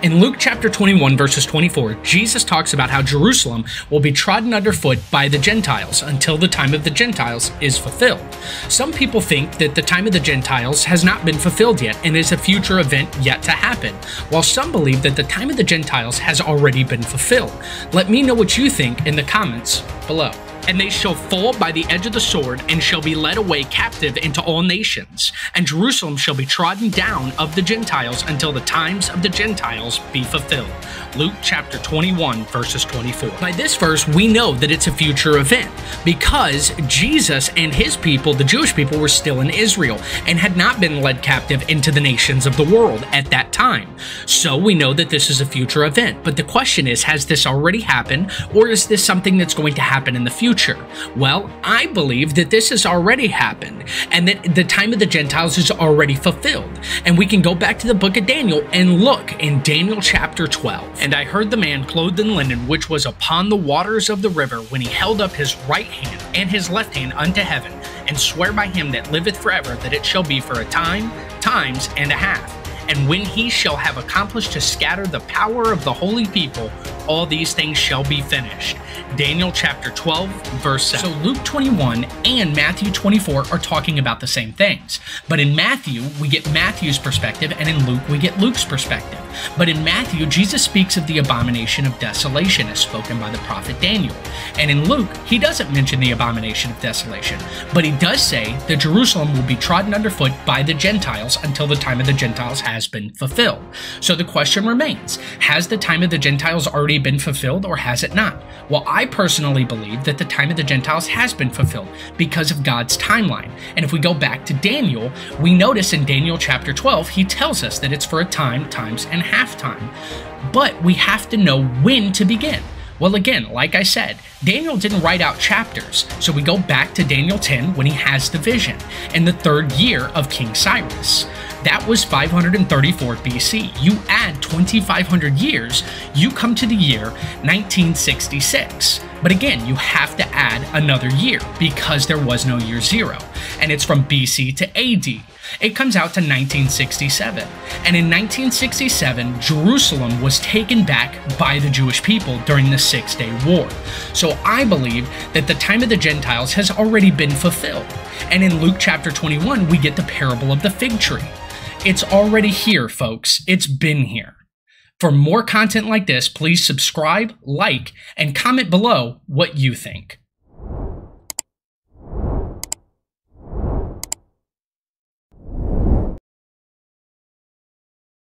In Luke chapter 21, verses 24, Jesus talks about how Jerusalem will be trodden underfoot by the Gentiles until the time of the Gentiles is fulfilled. Some people think that the time of the Gentiles has not been fulfilled yet and is a future event yet to happen, while some believe that the time of the Gentiles has already been fulfilled. Let me know what you think in the comments below. And they shall fall by the edge of the sword, and shall be led away captive into all nations. And Jerusalem shall be trodden down of the Gentiles until the times of the Gentiles be fulfilled. Luke chapter 21, verses 24. By this verse, we know that it's a future event, because Jesus and his people, the Jewish people, were still in Israel, and had not been led captive into the nations of the world at that time. So we know that this is a future event. But the question is, has this already happened, or is this something that's going to happen in the future? Well, I believe that this has already happened, and that the time of the Gentiles is already fulfilled. And we can go back to the book of Daniel and look in Daniel chapter 12. And I heard the man clothed in linen, which was upon the waters of the river, when he held up his right hand and his left hand unto heaven, and swear by him that liveth forever, that it shall be for a time, times, and a half. And when he shall have accomplished to scatter the power of the holy people, all these things shall be finished. Daniel chapter 12, verse 7. So Luke 21 and Matthew 24 are talking about the same things. But in Matthew, we get Matthew's perspective, and in Luke, we get Luke's perspective. But in Matthew, Jesus speaks of the abomination of desolation as spoken by the prophet Daniel. And in Luke, he doesn't mention the abomination of desolation, but he does say that Jerusalem will be trodden underfoot by the Gentiles until the time of the Gentiles has been fulfilled. So the question remains, has the time of the Gentiles already been fulfilled, or has it not? Well, I personally believe that the time of the Gentiles has been fulfilled because of God's timeline. And if we go back to Daniel, we notice in Daniel chapter 12, he tells us that it's for a time, times, and half time. But we have to know when to begin. Well, again, like I said, Daniel didn't write out chapters, so we go back to Daniel 10 when he has the vision, in the 3rd year of King Cyrus. That was 534 BC. You add 2,500 years, you come to the year 1966. But again, you have to add another year because there was no year 0, and it's from BC to AD. It comes out to 1967. And in 1967, Jerusalem was taken back by the Jewish people during the 6-Day War. So I believe that the time of the Gentiles has already been fulfilled. And in Luke chapter 21, we get the parable of the fig tree. It's already here, folks. It's been here. For more content like this, please subscribe, like, and comment below what you think.